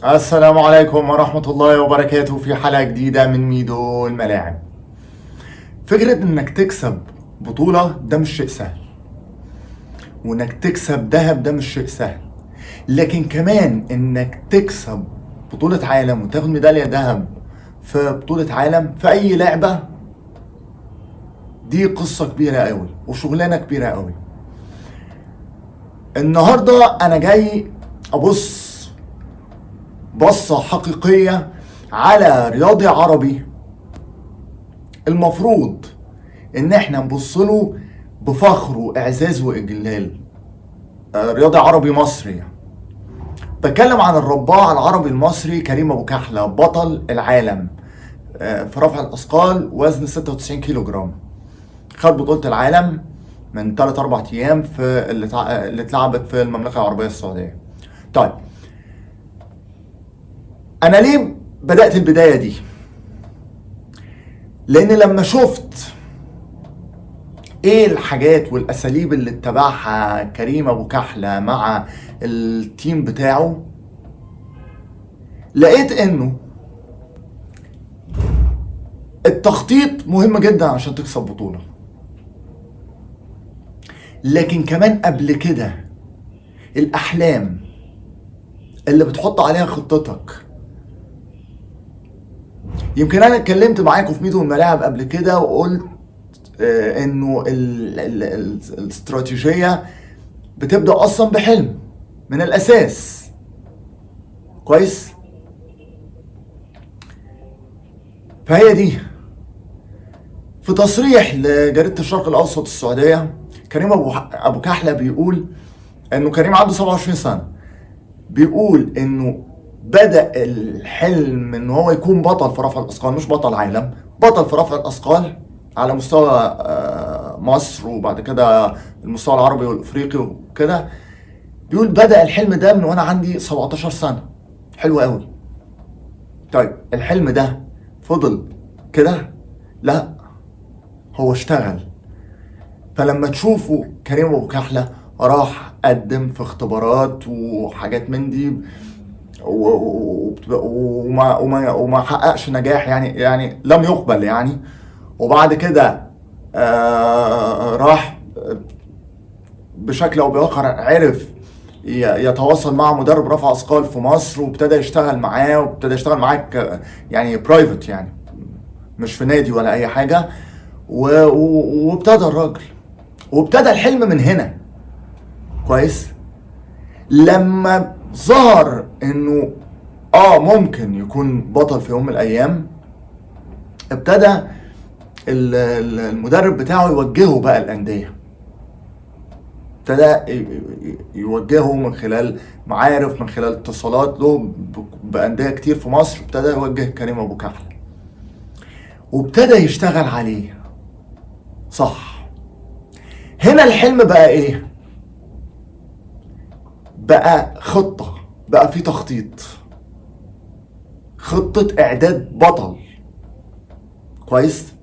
السلام عليكم ورحمة الله وبركاته في حلقة جديدة من ميدو الملاعب. فكرة انك تكسب بطولة ده مش شيء سهل، وانك تكسب ذهب ده مش شيء سهل، لكن كمان انك تكسب بطولة عالم وتاخد ميدالية ذهب في بطولة عالم في اي لعبة، دي قصة كبيرة قوي وشغلانة كبيرة قوي. النهاردة انا جاي ابص بصة حقيقية على رياضي عربي المفروض ان احنا نبص له بفخر واعزاز واجلال. رياضي عربي مصري يعني. بتكلم عن الرباع العربي المصري كريم ابو كحلة، بطل العالم في رفع الاثقال وزن 96 كيلو جرام. خد بطولة العالم من 3-4 ايام في اللي اتلعبت في المملكة العربية السعودية. طيب انا ليه بدأت البداية دي؟ لان لما شفت ايه الحاجات والاساليب اللي اتبعها كريم ابو كحلة مع التيم بتاعه، لقيت انه التخطيط مهم جدا عشان تكسب بطولة، لكن كمان قبل كده الاحلام اللي بتحط عليها خطتك. يمكن انا اتكلمت معاكم في ميدو الملاعب قبل كده وقلت انه الاستراتيجية بتبدأ اصلا بحلم من الاساس. كويس؟ فهي دي في تصريح لجريدة الشرق الاوسط السعودية، كريم ابو كحلة بيقول انه كريم عنده 27 سنة. بيقول انه بدأ الحلم ان هو يكون بطل في رفع الاثقال، مش بطل عالم، بطل في رفع الاثقال على مستوى مصر وبعد كده المستوى العربي والافريقي وكده. بيقول بدأ الحلم ده من وانا عندي 17 سنة. حلو قوي. طيب الحلم ده فضل كده؟ لا، هو اشتغل. فلما تشوفوا كريم ابو كحلة راح قدم في اختبارات وحاجات من دي وما حققش نجاح، يعني لم يقبل يعني. وبعد كده راح بشكل او باخر عرف يتواصل مع مدرب رفع اثقال في مصر وابتدى يشتغل معاه، وابتدى يشتغل معاه يعني برايفت، يعني مش في نادي ولا اي حاجه. وابتدى الراجل وابتدى الحلم من هنا. كويس؟ لما ظهر انه ممكن يكون بطل في يوم من الايام، ابتدى المدرب بتاعه يوجهه بقى الانديه. ابتدى يوجهه من خلال معارف، من خلال اتصالات له بانديه كتير في مصر. ابتدى يوجه كريم ابو كحلة وابتدى يشتغل عليه صح. هنا الحلم بقى ايه؟ بقى خطة، بقى في تخطيط، خطة اعداد بطل. كويس؟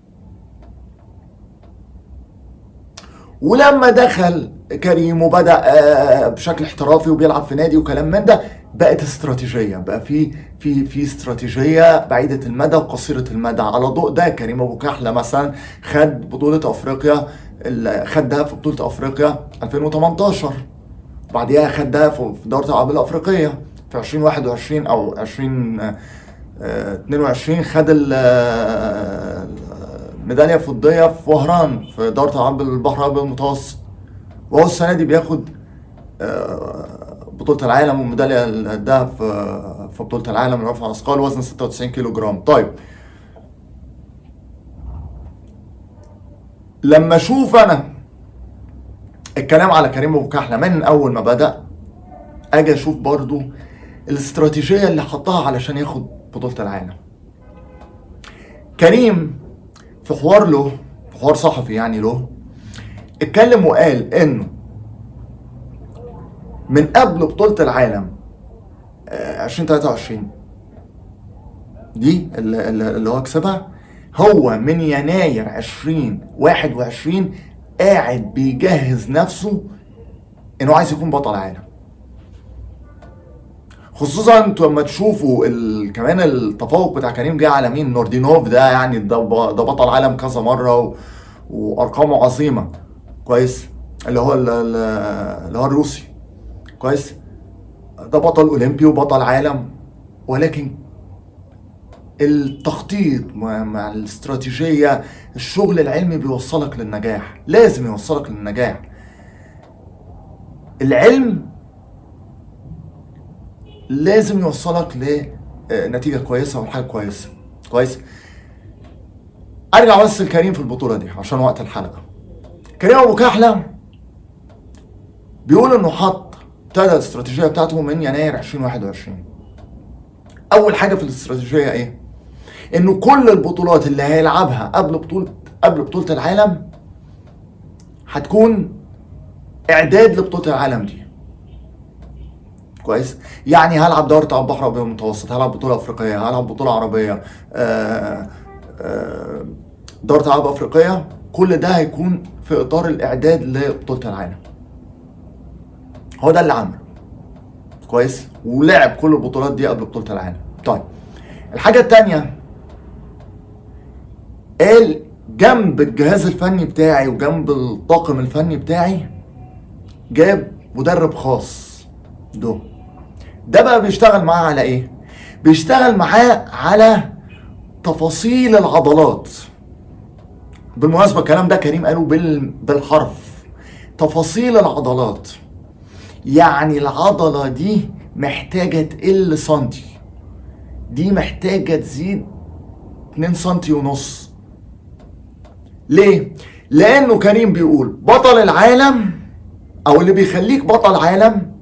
ولما دخل كريم وبدأ بشكل احترافي وبيلعب في نادي وكلام من ده، بقت استراتيجية، بقى في استراتيجية بعيدة المدى وقصيرة المدى. على ضوء ده كريم ابو كحلة مثلا خد بطولة افريقيا، خدها في بطولة افريقيا 2018. بعديها خدها في دورة الألعاب الأفريقية في 2021 أو 2022. خد الميدالية الفضية في وهران في دورة الألعاب البحر الأبيض المتوسط. وهو السنة دي بياخد بطولة العالم وميدالية الذهب في بطولة العالم لرفع الأثقال وزن 96 كيلو جرام. طيب لما أشوف أنا الكلام على كريم ابو كحلة من اول ما بدأ، اجي اشوف برضو الاستراتيجية اللي حطها علشان ياخد بطولة العالم. كريم في حوار صحفي يعني له، اتكلم وقال انه من قبل بطولة العالم 2023 دي اللي هو كسبها، هو من يناير 2021 قاعد بيجهز نفسه انه عايز يكون بطل عالم. خصوصا انتوا لما تشوفوا كمان التفوق بتاع كريم جه على مين. نوردينوف ده يعني ده بطل عالم كذا مره وارقامه عظيمه. كويس. اللي هو اللي هو الروسي. كويس. ده بطل اولمبي وبطل عالم، ولكن التخطيط مع الاستراتيجيه، الشغل العلمي بيوصلك للنجاح، لازم يوصلك للنجاح. العلم لازم يوصلك لنتيجه كويسه وحاجه كويسه. كويس. ارجع بس لكريم في البطوله دي عشان وقت الحلقه. كريم ابو كحله بيقول انه ابتدى الاستراتيجيه بتاعته من يناير 2021. اول حاجه في الاستراتيجيه ايه؟ انه كل البطولات اللي هيلعبها قبل بطوله العالم هتكون اعداد لبطوله العالم دي. كويس. يعني هلعب دوري ابطال البحر الابيض المتوسط، هلعب بطوله افريقيه، هلعب بطوله عربيه، دوري العاب افريقيه، كل ده هيكون في اطار الاعداد لبطوله العالم. هو ده اللي عمله. كويس. ولعب كل البطولات دي قبل بطوله العالم. طيب الحاجه الثانيه، قال جنب الجهاز الفني بتاعي وجنب الطاقم الفني بتاعي جاب مدرب خاص. ده بقى بيشتغل معاه على ايه؟ بيشتغل معاه على تفاصيل العضلات. بالمناسبة الكلام ده كريم قاله بالحرف. تفاصيل العضلات، يعني العضلة دي محتاجة تقل سنتي، دي محتاجة تزيد 2 سنتي ونص. ليه؟ لأنه كريم بيقول بطل العالم أو اللي بيخليك بطل عالم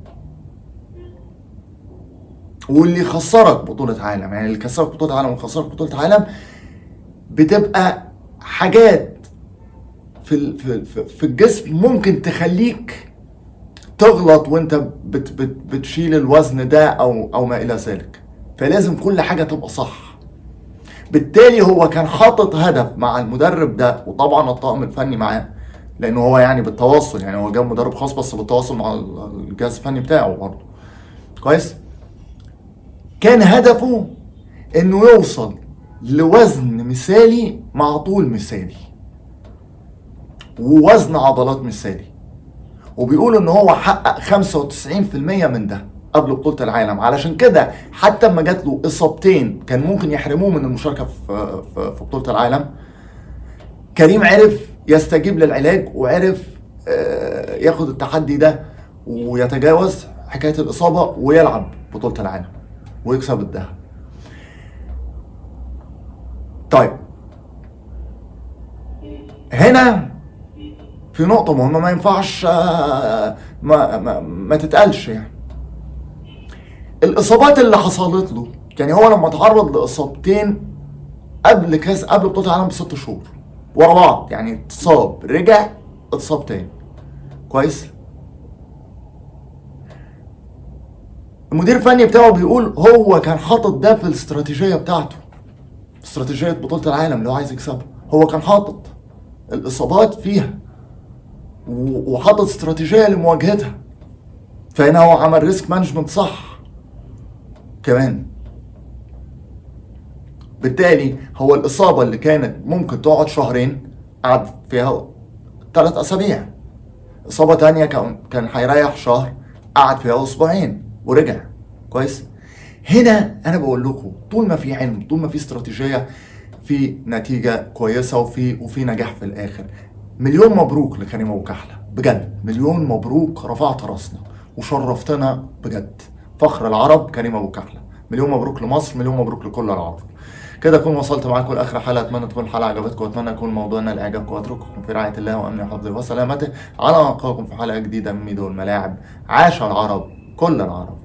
واللي يخسرك بطولة عالم، يعني اللي يكسرك بطولة عالم ويخسرك بطولة عالم، بتبقى حاجات في الجسم ممكن تخليك تغلط وانت بتشيل الوزن ده او ما الى ذلك. فلازم كل حاجة تبقى صح. بالتالي هو كان حاطط هدف مع المدرب ده، وطبعا الطاقم الفني معاه، لانه هو يعني بالتواصل، يعني هو جاب مدرب خاص بس بالتواصل مع الجهاز الفني بتاعه برضه. كويس. كان هدفه انه يوصل لوزن مثالي مع طول مثالي ووزن عضلات مثالي، وبيقول ان هو حقق 95% من ده قبل بطولة العالم. علشان كده حتى لما جات له اصابتين كان ممكن يحرموه من المشاركة في بطولة العالم، كريم عرف يستجيب للعلاج وعرف ياخد التحدي ده ويتجاوز حكاية الإصابة ويلعب بطولة العالم ويكسب الذهب. طيب هنا في نقطة مهمة ما ينفعش ما تتقالش. يعني الإصابات اللي حصلت له، يعني هو لما تعرض لإصابتين قبل بطولة العالم ب6 شهور ورا بعض، يعني اتصاب رجع اتصاب تاني. كويس. المدير الفني بتاعه بيقول هو كان حاطط ده في الاستراتيجية بتاعته، استراتيجية بطولة العالم اللي هو عايز يكسبها. هو كان حاطط الإصابات فيها وحاطط استراتيجية لمواجهتها. فهنا هو عمل ريسك مانجمنت صح كمان. بالتالي هو الإصابة اللي كانت ممكن تقعد شهرين قعد فيها 3 أسابيع. إصابة تانية كان هيريح شهر قعد فيها أسبوعين ورجع. كويس. هنا أنا بقول لكم طول ما في علم، طول ما في استراتيجية، في نتيجة كويسة وفي نجاح في الآخر. مليون مبروك لكريم أبو كحلة، بجد مليون مبروك، رفعت راسنا وشرفتنا بجد. فخر العرب كريم أبو كحلة. مليون مبروك لمصر، مليون مبروك لكل العرب. كده اكون وصلت معاكم لاخر حلقه. اتمنى تكون الحلقه عجبتكم، واتمنى يكون موضوعنا لاعجابكم، واترككم في رعايه الله وامنه وحفظه وسلامته. على لقاءكم في حلقه جديده من ميدو الملاعب. عاش العرب، كل العرب.